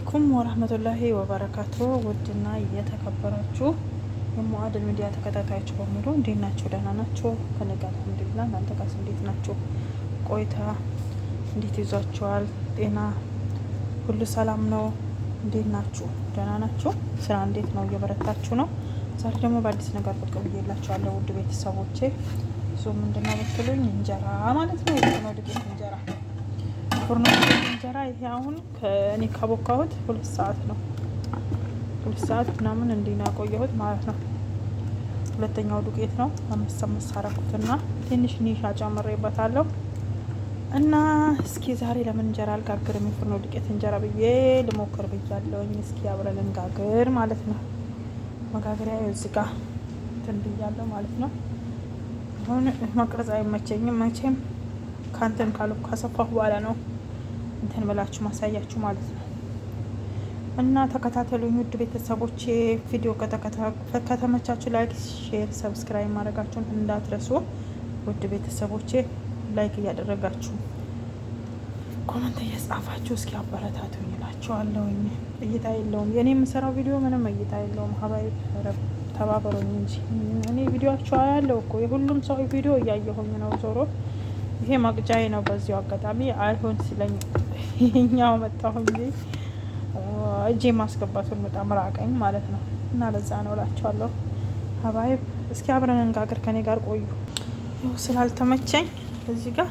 አለይኩም ወራህመቱላሂ ወበረካቱ። ውድና እየተከበራችሁ የሙአደል ሚዲያ ተከታታዮች በሙሉ እንዴት ናችሁ? ደህና ናችሁ? ከኔ ጋር አልሐምዱሊላህ። እናንተ ጋርስ እንዴት ናችሁ? ቆይታ እንዴት ይዟችኋል? ጤና ሁሉ ሰላም ነው? እንዴት ናችሁ? ደህና ናችሁ? ስራ እንዴት ነው? እየበረታችሁ ነው? ዛሬ ደግሞ በአዲስ ነገር ብቅ ብዬላችኋለሁ ውድ ቤተሰቦቼ። እሱ ምንድነው ብትሉኝ እንጀራ ማለት ነው። የፍርኖ ዱቄት እንጀራ እንጀራ ይሄ አሁን ከእኔ ካቦካሁት 2 ሰዓት ነው። 2 ሰዓት ምናምን እንዲህ ነው ያቆየሁት ማለት ነው። ሁለተኛው ዱቄት ነው። 5 አረኩትና ትንሽ ኒሻ ጨምሬበታለሁ። እና እስኪ ዛሬ ለምን እንጀራ አልጋግርም የፍርኖ ዱቄት እንጀራ ብዬ ልሞክር ብያለሁኝ። እስኪ አብረን እንጋግር ማለት ነው። መጋገሪያ እዚህ ጋር እንትን ብያለሁ ማለት ነው። አሁን መቅረጽ አይመቸኝም መቼም ካንተን ካሉ ካሰፋሁ በኋላ ነው እንትን ብላችሁ ማሳያችሁ ማለት ነው። እና ተከታተሉኝ ውድ ቤተሰቦቼ። ቪዲዮ ከተመቻችሁ ላይክ፣ ሼር፣ ሰብስክራይብ ማድረጋችሁን እንዳትረሱ ውድ ቤተሰቦቼ። ላይክ እያደረጋችሁ ኮመንት እየጻፋችሁ እስኪ አበረታቱኝ እላችኋለሁኝ። እይታ የለውም የኔ የምሰራው ቪዲዮ ምንም እይታ የለውም። ሀባይ ተባበሩኝ እንጂ እኔ ቪዲዮአችሁ አያለው እኮ የሁሉም ሰው ቪዲዮ እያየሁኝ ነው። ዞሮ ይሄ መቅጃዬ ነው። በዚሁ አጋጣሚ አይሆን ሲለኝ ይሄኛው መጣሁ እንጂ እጄ ማስገባቱን በጣም ራቀኝ ማለት ነው። እና ለዛ ነው እላችኋለሁ። ሀባይ እስኪ አብረን እንጋገር ከኔ ጋር ቆዩ። ይኸው ስላልተመቸኝ እዚህ ጋር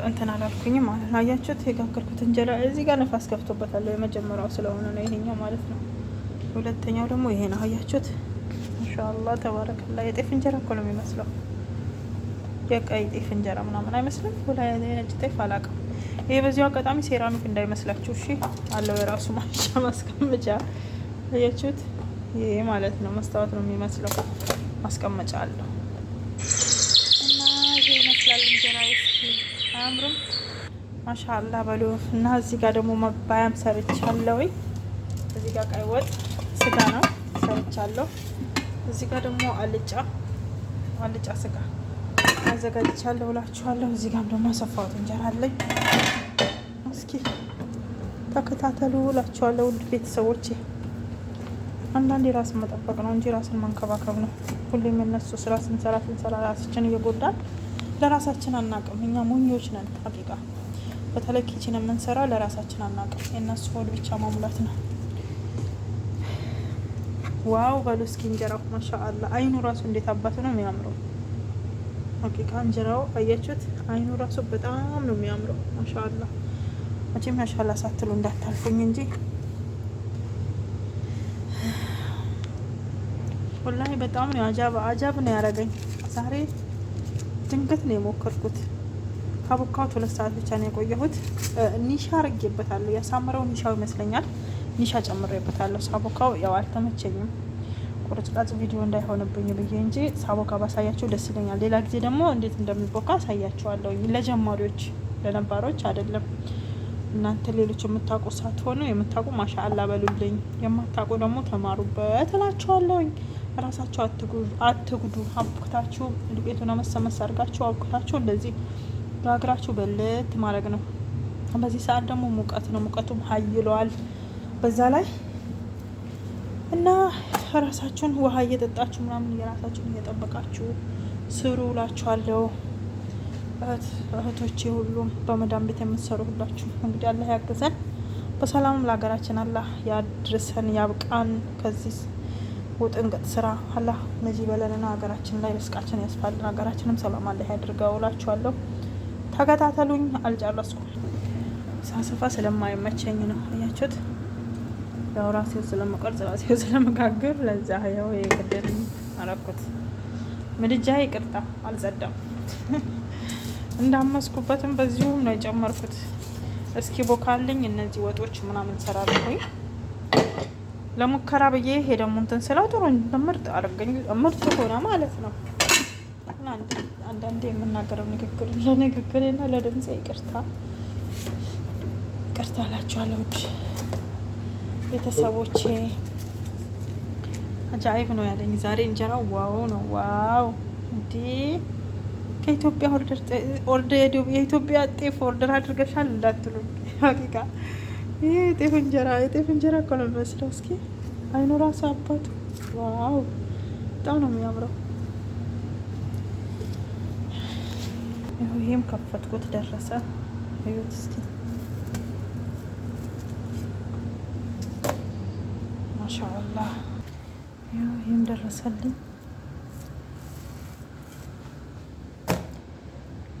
እንትን አላልኩኝ ማለት ነው። አያችሁት? የጋገርኩት እንጀራ እዚህ ጋር ነፋስ ከፍቶበታል። የመጀመሪያው ስለሆነ ነው ይሄኛው ማለት ነው። ሁለተኛው ደግሞ ይሄ ነው። አያችሁት? ማሻአላህ ተባረከላ። የጤፍ እንጀራ እኮ ነው የሚመስለው። የቀይ ጤፍ እንጀራ ምናምን አይመስልም። ወላ የነጭ ጤፍ አላውቅም። ይሄ በዚሁ አጋጣሚ ሴራሚክ እንዳይመስላችሁ እሺ። አለው የራሱ ማሻ ማስቀመጫ። አያችሁት? ይሄ ማለት ነው መስታወት ነው የሚመስለው። ማስቀመጫ አለው እና ይሄ ይመስላል እንጀራ። እስኪ አያምርም? ማሻአላህ በሉ። እና እዚህ ጋር ደግሞ መባያም ሰርቻለሁ። እዚህ ጋር ቀይ ወጥ ስጋ ነው ሰርቻለሁ። እዚህ ጋር ደግሞ አልጫ ስጋ አዘጋጅቻለሁ እላችኋለሁ። እዚህ ጋርም ደግሞ አሰፋሁት እንጀራ አለኝ። እስኪ ተከታተሉ እላችኋለሁ ውድ ቤተሰቦቼ። አንዳንዴ ራስን መጠበቅ ነው እንጂ ራስን መንከባከብ ነው። ሁሌም የነሱ ስራ ስንሰራ ራሳችን እየጎዳን ለራሳችን አናቅም። እኛ ሞኞች ነን ሀቂቃ። በተለይ ኪችን የምንሰራ ለራሳችን አናቅም። የእነሱ ሆድ ብቻ ማሙላት ነው። ዋው በሉ እስኪ እንጀራው ማሻአላህ። አይኑ ራሱ እንዴት አባቱ ነው የሚያምረው። ሀቂቃ እንጀራው አያችሁት? አይኑ ራሱ በጣም ነው የሚያምረው ማሻአላህ። መቼም ማሻአላህ ሳትሉ እንዳታልፉኝ እንጂ ወላሂ በጣም ነው አጃብ ነው ያደረገኝ ዛሬ። ድንገት ነው የሞከርኩት። ካቦካሁት 2 ሰዓት ብቻ ነው የቆየሁት። ኒሻ አርጌበታለሁ። ያሳመረው ኒሻው ይመስለኛል። ኒሻ ጨምሬበታለሁ። ሳቦካው ያው አልተመቸኝም። ቁርጥራጭ ቪዲዮ እንዳይሆንብኝ ብዬ እንጂ ሳቦካ ባሳያችሁ ደስ ይለኛል። ሌላ ጊዜ ደግሞ እንዴት እንደሚቦካ አሳያችኋለሁ። ለጀማሪዎች ለነባሮች አይደለም። እናንተ ሌሎች የምታውቁ ሳትሆኑ የምታውቁ ማሻአላ በሉልኝ። የማታውቁ ደግሞ ተማሩበት እላችኋለሁኝ። ራሳችሁ አትጉዱ። አብኩታችሁ ዱቄቱን መሰመስ አድርጋችሁ አብኩታችሁ እንደዚህ ጋግራችሁ በልት ማድረግ ነው። በዚህ ሰዓት ደግሞ ሙቀት ነው። ሙቀቱም ሀይሏል በዛ ላይ እና ራሳችሁን ውሃ እየጠጣችሁ ምናምን የራሳችሁን እየጠበቃችሁ ስሩ እላችኋለሁ። እህቶቼ ሁሉም በመዳም ቤት የምትሰሩ ሁላችሁ እንግዲህ አላህ ያግዘን። በሰላም ለሀገራችን አላህ ያድርሰን፣ ያብቃን። ከዚህ ውጥንቅጥ ስራ አላህ ነዚህ በለንና ሀገራችን ላይ ርስቃችን ያስፋልን። ሀገራችንም ሰላም አላህ ያድርገው እላችኋለሁ። ተከታተሉኝ። አልጨረስኩም። ሳሰፋ ስለማይመቸኝ ነው። አያችሁት? ያው ራሴው ስለመቀርጽ ራሴው ስለመጋገር ለዛ ያው የግድን አረኩት። ምድጃ ይቅርታ አልጸዳም። እንዳመስኩበትም በዚሁም ነው የጨመርኩት። እስኪ ቦካልኝ እነዚህ ወጦች ምናምን ሰራለሁኝ ለሙከራ ብዬ ሄደሙ እንትን ስለው ጥሩ ምርጥ አድርገኝ ምርጥ ሆነ ማለት ነው። እና አንዳንዴ የምናገረው ለንግግሬና ለድምጼ ይቅርታ እላችኋለሁ ቤተሰቦቼ። አጃይብ ነው ያለኝ ዛሬ እንጀራው። ዋው ነው ዋው። እንዴ ከኢትዮጵያ የኢትዮጵያ ጤፍ ኦርደር አድርገሻል እንዳትሉ ሀቂቃ ይሄ የጤፍ እንጀራ እኮ ነው የሚመስለው። እስኪ አይኑ ራሱ አባቱ ዋው፣ በጣም ነው የሚያምረው። ይሄም ከፈትኩት ደረሰ። እዩት እስኪ ማሻአላህ። ይሄም ደረሰልኝ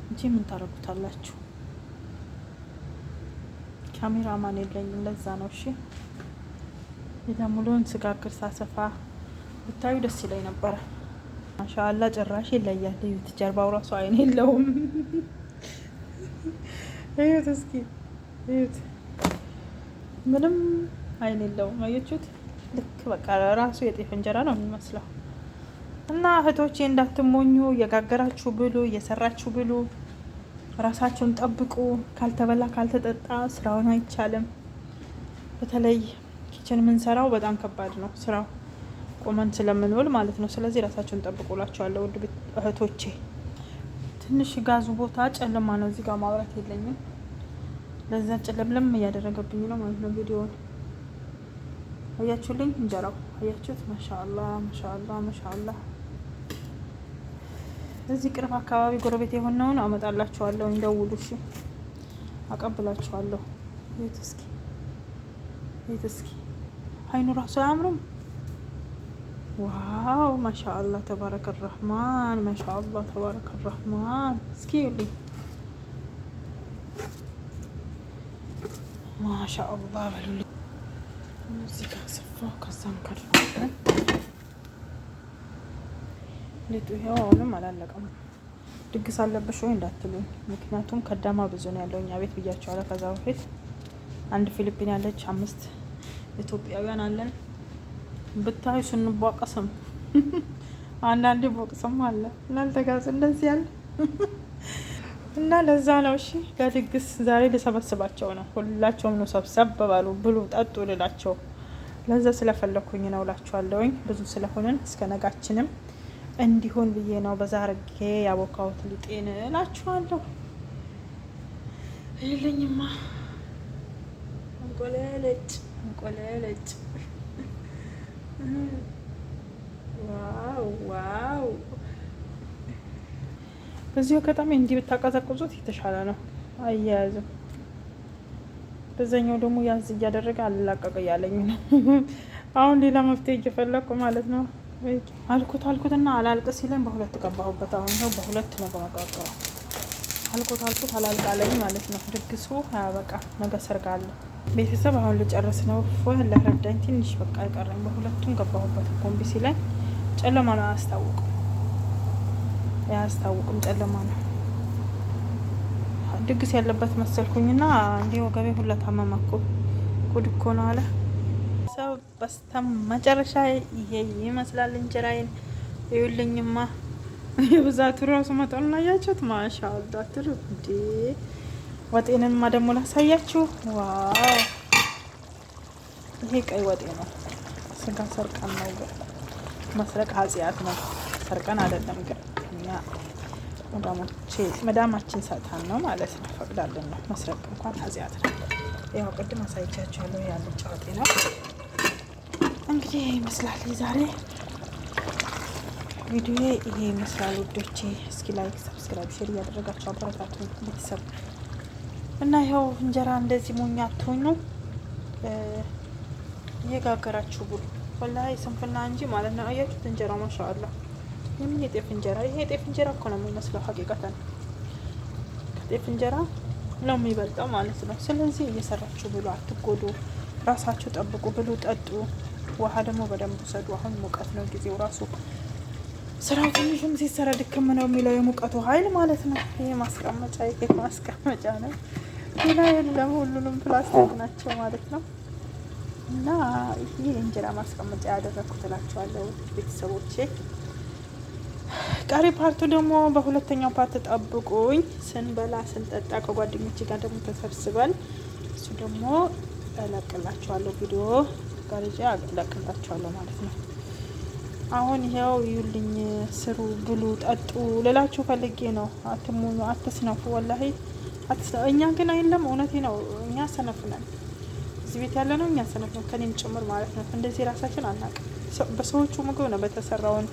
እንጂ ምን ታረጉታላችሁ? ካሜራማን የለኝም፣ ለዛ ነው። እሺ ሙሉውን ስጋግር ሳሰፋ ብታዩ ደስ ይለኝ ነበረ። ማሻአላ ጭራሽ ይለያል። እዩት፣ ጀርባው ራሱ አይን የለውም። እዩት እስኪ እዩት፣ ምንም አይን የለውም። አያችሁት? ልክ በቃ ራሱ የጤፍ እንጀራ ነው የሚመስለው። እና እህቶቼ እንዳትሞኙ፣ እየጋገራችሁ ብሉ፣ እየሰራችሁ ብሉ። ራሳቸውን ጠብቁ። ካልተበላ ካልተጠጣ ስራውን አይቻልም። በተለይ ኪችን የምንሰራው በጣም ከባድ ነው ስራው፣ ቆመን ስለምንውል ማለት ነው። ስለዚህ ራሳቸውን ጠብቁ እላቸዋለሁ ውድ እህቶቼ። ትንሽ ጋዙ ቦታ ጨለማ ነው፣ እዚህ ጋር ማብራት የለኝም። ለዛ ጨለምለም እያደረገብኝ ነው ማለት ነው። ቪዲዮውን አያችሁልኝ? እንጀራው አያችሁት? ማሻአላ ማሻአላ ማሻአላ። እዚህ ቅርብ አካባቢ ጎረቤት የሆነውን አመጣላችኋለሁ። እንደውሉ እሺ፣ አቀብላችኋለሁ። እዩት እስኪ እዩት እስኪ፣ አይኑ ራሱ አያምርም? ዋው ማሻአላ ተባረከ ረህማን፣ ማሻአላ ተባረከ ረህማን። እስኪ ይልኝ ማሻአላ በሉልኝ። እዚህ ጋር ሰፋው፣ ከዛም ካድርገን ሊጡ ይኸው አሁንም አላለቀም። ድግስ አለበሽ ወይ እንዳትሉኝ፣ ምክንያቱም ከዳማ ብዙ ነው ያለው እኛ ቤት ብያቸዋለሁ። ከዛ በፊት አንድ ፊሊፒን ያለች 5 ኢትዮጵያውያን አለን። ብታዩ ስንቧቀስም አንዳንዴ ቦቅስም አለ እናልተጋዝ እንደዚህ ያለ እና ለዛ ነው። እሺ ለድግስ ዛሬ ልሰበስባቸው ነው። ሁላቸውም ነው ሰብሰብ በባሉ ብሉ ጠጡ ልላቸው፣ ለዛ ስለፈለኩኝ ነው እላችኋለሁኝ። ብዙ ስለሆንን እስከ ነጋችንም እንዲሆን ብዬ ነው በዛ አርጌ ያቦካሁት ሊጤን እላችኋለሁ። ይልኝማ እንቆለለጭ እንቆለለጭ። ዋው ዋው። በዚህ አጋጣሚ እንዲህ ብታቀዘቅዙት የተሻለ ነው፣ አያያዝም። በዛኛው ደግሞ ያዝ እያደረገ አልላቀቅ እያለኝ ነው። አሁን ሌላ መፍትሄ እየፈለኩ ማለት ነው። አልኩትና አላልቅ ሲለኝ በሁለት ገባሁበት። አሁን ነው በሁለት ነው በመቃቀረው። አልኩት አላልቃለኝ ማለት ነው። ድግሱ አያበቃ፣ ነገ ሰርግ አለ። ቤተሰብ አሁን ልጨርስ ነው። ለረዳኝ ትንሽ በቃ አይቀረኝ። በሁለቱም ገባሁበት። ኮምቢ ሲለኝ ጨለማ ነው፣ አያስታውቅም ጨለማ ነው። ድግስ ያለበት መሰልኩኝና እንዲህ ወገቤ ሁላ ታመማኩ። ጉድ እኮ ነው አለ ሰው። በስተም መጨረሻ ይሄ ይመስላል እንጀራዬን። ይኸውልኝማ የብዛቱ ራሱ መጠኑን አያችሁት? ማሻአላ ትሩ እንዴ! ወጤንማ ደግሞ ላሳያችሁ። ዋው! ይሄ ቀይ ወጤ ነው። ስጋ ሰርቀን ነው። መስረቅ ኃጢአት ነው። ሰርቀን አይደለም ግን እኛ መዳማችን ሰጥታን ነው ማለት ነው። ፈቅዳለን ነው። መስረቅ እንኳን ኃጢአት ነው። ያው ቅድም አሳይቻችኋለሁ። ያለች ወጤ ነው። እንግዲህ ይሄ ይመስላል የዛሬ ቪዲዮ። ይሄ ይመስላል ውዶቼ። እስኪ ላይክ፣ ሰብስክራይብ፣ ሼር እያደረጋችሁ አበረታቱ ቤተሰብ እና ይኸው እንጀራ እንደዚህ ሞኛ አትሆኑ፣ እየጋገራችሁ ብሉ። ወላሂ ስንፍና እንጂ ማለት ነው። አያችሁት? እንጀራ ማሻአላ። የምን የጤፍ እንጀራ? ይሄ የጤፍ እንጀራ እኮ ነው የሚመስለው። ሀቂቀተን ከጤፍ እንጀራ ነው የሚበልጠው ማለት ነው። ስለዚህ እየሰራችሁ ብሉ፣ አትጎዱ፣ ራሳችሁ ጠብቁ፣ ብሉ፣ ጠጡ። ውሃ ደግሞ በደንብ ውሰዱ። አሁን ሙቀት ነው ጊዜው ራሱ። ስራው ትንሽም ሲሰራ ድክም ነው የሚለው የሙቀቱ ኃይል ማለት ነው። ይሄ ማስቀመጫ የኬክ ማስቀመጫ ነው፣ ሌላ የለም። ሁሉንም ፕላስቲክ ናቸው ማለት ነው። እና ይሄ እንጀራ ማስቀመጫ ያደረኩት እላችኋለሁ ቤተሰቦቼ። ቀሪ ፓርቱ ደግሞ በሁለተኛው ፓርት ጠብቁኝ። ስንበላ ስንጠጣ ከጓደኞቼ ጋር ደግሞ ተሰብስበን እሱ ደግሞ እለቅላችኋለሁ። ቪዲዮ ጋርጃ እለቅላችኋለሁ ማለት ነው። አሁን ይሄው ይዩልኝ፣ ስሩ፣ ብሉ፣ ጠጡ ልላችሁ ፈልጌ ነው። አትሙኑ፣ አትስነፉ። ወላሂ እኛ ግን አይደለም፣ እውነቴ ነው። እኛ ሰነፍ ነን። እዚህ ቤት ያለ ነው እኛ ሰነፍ ነው ከኔም ጭምር ማለት ነው። እንደዚህ ራሳችን አናውቅም። በሰዎቹ ምግብ ነው በተሰራውን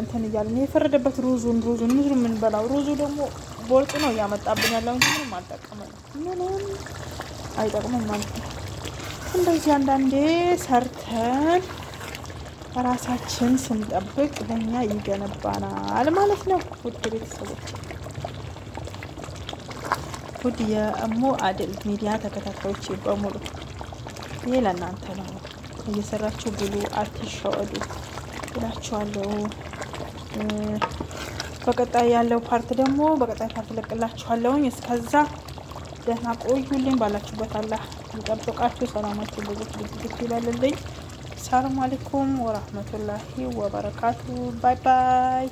እንትን እያለን የፈረደበት ሩዙን ምንም የምንበላው ሩዙ ደግሞ ቦልጥ ነው እያመጣብን ያለው እንጂ ምንም አልጠቀመንም። ምንም አይጠቅምም ማለት ነው። እንደዚህ አንዳንዴ ሰርተን ራሳችን ስንጠብቅ ለኛ ይገነባናል ማለት ነው። ውድ ቤተሰቦች፣ ውድ የእሙ አድል ሚዲያ ተከታታዮች በሙሉ ይሄ ለእናንተ ነው። እየሰራችሁ ብሉ፣ አትሸወዱ እላችኋለሁ። በቀጣይ ያለው ፓርት ደግሞ በቀጣይ ፓርት ለቅላችኋለሁኝ። እስከዛ ደህና ቆዩልኝ። ባላችሁበት አላህ ይጠብቃችሁ። ሰላማችሁ ብዙ ይበልልኝ። ሰላም አለይኩም ወራህመቱላሂ ወበረካቱ። ባይ ባይ።